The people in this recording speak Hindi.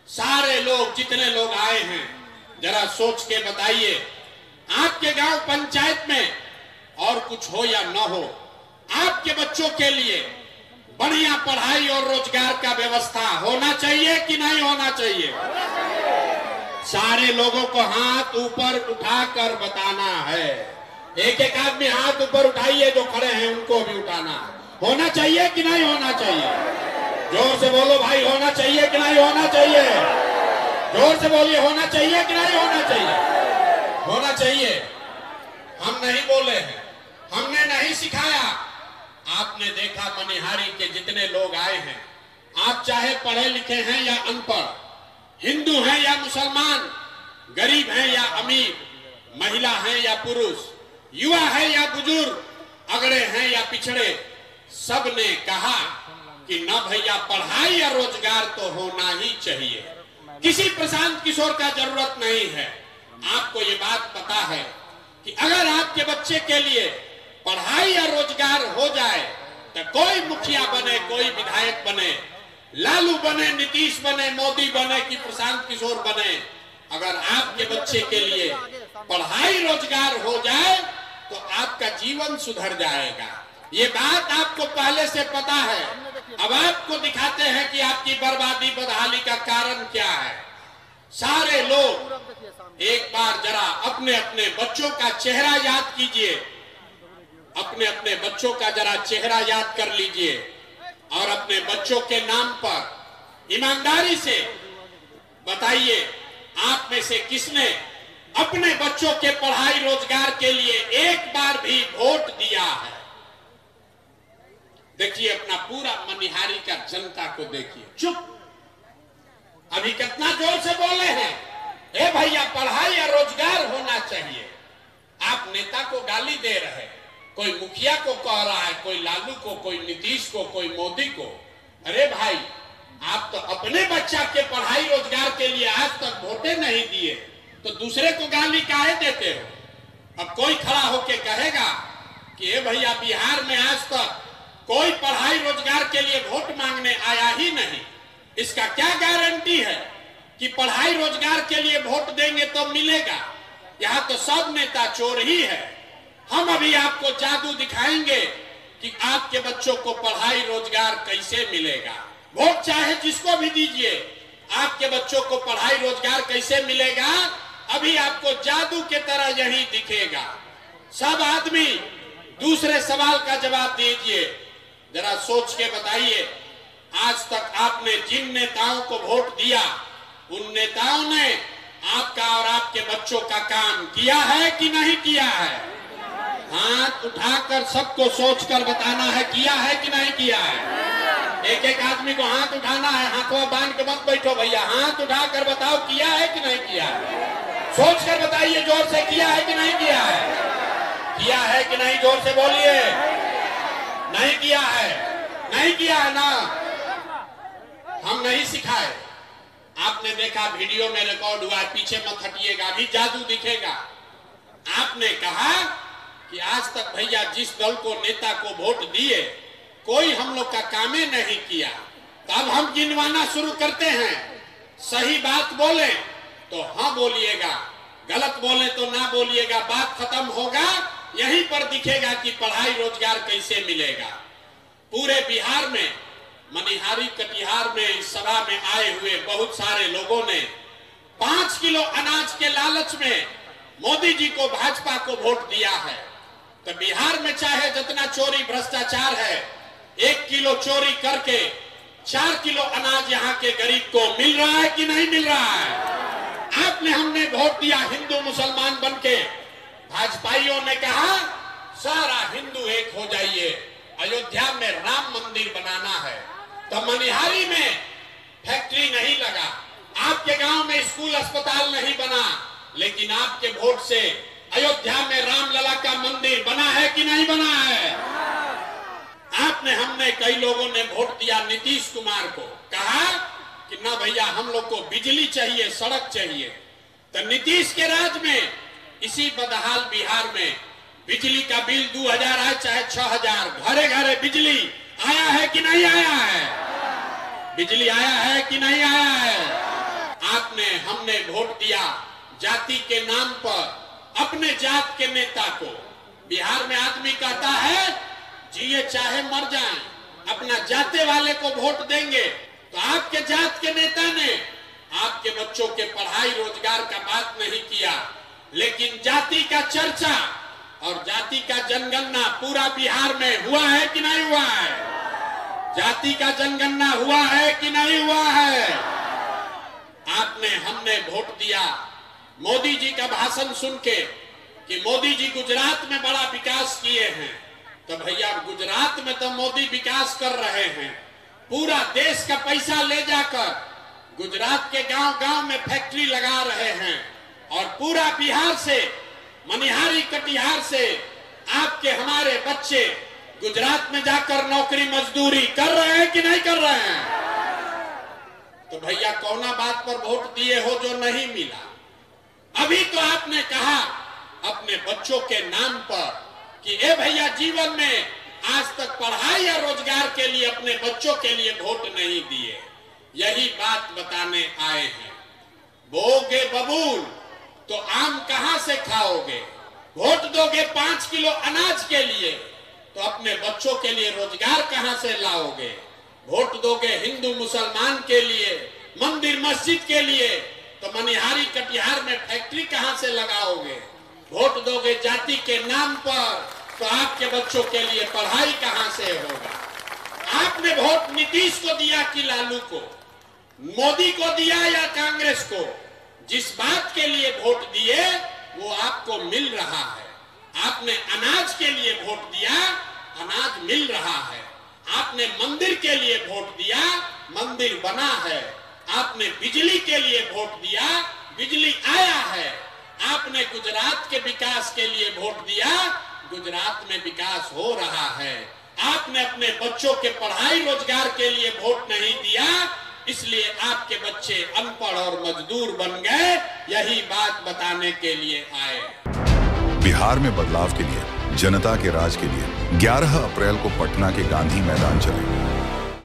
सारे लोग जितने लोग आए हैं जरा सोच के बताइए, आपके गांव पंचायत में और कुछ हो या न हो, आपके बच्चों के लिए बढ़िया पढ़ाई और रोजगार का व्यवस्था होना चाहिए कि नहीं होना चाहिए? सारे लोगों को हाथ ऊपर उठाकर बताना है। एक एक आदमी हाथ ऊपर उठाइए, जो खड़े हैं उनको भी उठाना। होना चाहिए कि नहीं होना चाहिए? जोर से बोलो भाई, होना चाहिए कि नहीं होना चाहिए? जोर से बोलिए, होना चाहिए कि नहीं होना चाहिए? होना चाहिए। हम नहीं बोले हैं, हमने नहीं सिखाया। आपने देखा मनिहारी के जितने लोग आए हैं, आप चाहे पढ़े लिखे हैं या अनपढ़, हिंदू हैं या मुसलमान, गरीब हैं या अमीर, महिला हैं या पुरुष, युवा है या बुजुर्ग, अगड़े हैं या पिछड़े, सब ने कहा कि न भैया पढ़ाई या रोजगार तो होना ही चाहिए। किसी प्रशांत किशोर का जरूरत नहीं है। आपको ये बात पता है कि अगर आपके बच्चे के लिए पढ़ाई या रोजगार हो जाए तो कोई मुखिया बने, कोई विधायक बने, लालू बने, नीतीश बने, मोदी बने कि प्रशांत किशोर बने, अगर आपके बच्चे के लिए पढ़ाई रोजगार हो जाए तो आपका जीवन सुधर जाएगा। ये बात आपको पहले से पता है। अब आपको दिखाते हैं कि आपकी बर्बादी बदहाली का कारण क्या है। सारे लोग एक बार जरा अपने अपने बच्चों का चेहरा याद कीजिए, अपने अपने बच्चों का जरा चेहरा याद कर लीजिए और अपने बच्चों के नाम पर ईमानदारी से बताइए, आप में से किसने अपने बच्चों के पढ़ाई रोजगार के लिए एक बार भी वोट दिया है? देखिए अपना पूरा मनिहारी का जनता को देखिए। चुप, अभी कितना जोर से बोले हैं, ए भैया पढ़ाई या रोजगार होना चाहिए। आप नेता को गाली दे रहे हैं, कोई मुखिया को कह रहा है, कोई लालू को, कोई नीतीश को, कोई मोदी को। अरे भाई, आप तो अपने बच्चा के पढ़ाई रोजगार के लिए आज तक वोटे नहीं दिए, तो दूसरे को गाली काहे देते हो? अब कोई खड़ा होके कहेगा कि ए भैया बिहार में आज तक कोई पढ़ाई रोजगार के लिए वोट मांगने आया ही नहीं, इसका क्या गारंटी है कि पढ़ाई रोजगार के लिए वोट देंगे तो मिलेगा? यहाँ तो सब नेता चोर ही है। हम अभी आपको जादू दिखाएंगे कि आपके बच्चों को पढ़ाई रोजगार कैसे मिलेगा। वोट चाहे जिसको भी दीजिए, आपके बच्चों को पढ़ाई रोजगार कैसे मिलेगा, अभी आपको जादू के तरह यही दिखेगा। सब आदमी दूसरे सवाल का जवाब दीजिए, जरा सोच के बताइए, आज तक आपने जिन नेताओं को वोट दिया, उन नेताओं ने आपका और आपके बच्चों का काम किया है कि नहीं किया है? हाथ उठाकर सबको सोचकर बताना है, किया है कि नहीं किया है? एक एक आदमी को हाथ उठाना है, हाथों बांध के मत बैठो भैया, हाथ उठाकर बताओ किया है कि नहीं किया है? सोच कर बताइए जोर से, किया है कि नहीं किया है? किया है कि नहीं, जोर से बोलिए। नहीं किया है, नहीं किया है ना? हम नहीं सिखाए। आपने देखा वीडियो में रिकॉर्ड हुआ, पीछे मत हटिएगा, अभी जादू दिखेगा। आपने कहा कि आज तक भैया जिस दल को, नेता को वोट दिए, कोई हम लोग का कामे नहीं किया। तब हम गिनवाना शुरू करते हैं। सही बात बोले तो हाँ बोलिएगा, गलत बोले तो ना बोलिएगा, बात खत्म होगा। यहीं पर दिखेगा कि पढ़ाई रोजगार कैसे मिलेगा। पूरे बिहार में, मनिहारी कटिहार में इस सभा में आए हुए बहुत सारे लोगों ने 5 किलो अनाज के लालच में मोदी जी को, भाजपा को वोट दिया है। तो बिहार में चाहे जितना चोरी भ्रष्टाचार है, 1 किलो चोरी करके 4 किलो अनाज यहाँ के गरीब को मिल रहा है कि नहीं मिल रहा है? आपने, हमने वोट दिया हिंदू मुसलमान बनके, भाजपाइयों ने कहा सारा हिंदू एक हो जाइए, अयोध्या में राम मंदिर बनाना है। तो मनिहारी में फैक्ट्री नहीं लगा, आपके गांव में स्कूल अस्पताल नहीं बना, लेकिन आपके वोट से अयोध्या में रामलला का मंदिर बना है कि नहीं बना है? आपने, हमने, कई लोगों ने वोट दिया नीतीश कुमार को, कहा कि ना भैया हम लोग को बिजली चाहिए, सड़क चाहिए। तो नीतीश के राज में इसी बदहाल बिहार में बिजली का बिल 2000 आए चाहे 6000, घरे घरे बिजली आया है कि नहीं आया है? बिजली आया है कि नहीं आया है? हमने वोट दिया जाति के नाम पर, अपने जात के नेता को। बिहार में आदमी कहता है जिए चाहे मर जाएं, अपना जाते वाले को वोट देंगे। तो आपके जात के नेता ने आपके बच्चों के पढ़ाई रोजगार का बात नहीं किया, लेकिन जाति का चर्चा और जाति का जनगणना पूरा बिहार में हुआ है कि नहीं हुआ है? जाति का जनगणना हुआ है कि नहीं हुआ है? हमने वोट दिया मोदी जी का भाषण सुन के कि मोदी जी गुजरात में बड़ा विकास किए हैं। तो भैया गुजरात में तो मोदी विकास कर रहे हैं, पूरा देश का पैसा ले जाकर गुजरात के गांव-गांव में फैक्ट्री लगा रहे हैं और पूरा बिहार से, मनिहारी कटिहार से आपके हमारे बच्चे गुजरात में जाकर नौकरी मजदूरी कर रहे हैं कि नहीं कर रहे हैं? तो भैया कौना बात पर वोट दिए हो जो नहीं मिला? अभी तो आपने कहा अपने बच्चों के नाम पर कि ए भैया जीवन में आज तक पढ़ाई या रोजगार के लिए अपने बच्चों के लिए वोट नहीं दिए। यही बात बताने आए हैं। बोगे बबूल तो आम कहां से खाओगे? वोट दोगे 5 किलो अनाज के लिए तो अपने बच्चों के लिए रोजगार कहां से लाओगे? वोट दोगे हिंदू मुसलमान के लिए, मंदिर मस्जिद के लिए तो मनिहारी कटिहार में फैक्ट्री कहां से लगाओगे? वोट दोगे जाति के नाम पर तो आपके बच्चों के लिए पढ़ाई कहां से होगा? आपने वोट नीतीश को दिया कि लालू को, मोदी को दिया या कांग्रेस को? जिस बात के लिए वोट दिए वो आपको मिल रहा है। आपने अनाज के लिए वोट दिया, अनाज मिल रहा है। आपने मंदिर के लिए वोट दिया, मंदिर बना है। आपने बिजली के लिए वोट दिया, बिजली आया है। आपने गुजरात के विकास के लिए वोट दिया, गुजरात में विकास हो रहा है। आपने अपने बच्चों के पढ़ाई रोजगार के लिए वोट नहीं दिया, इसलिए आपके बच्चे अनपढ़ और मजदूर बन गए। यही बात बताने के लिए आए। बिहार में बदलाव के लिए, जनता के राज के लिए 11 अप्रैल को पटना के गांधी मैदान चलें।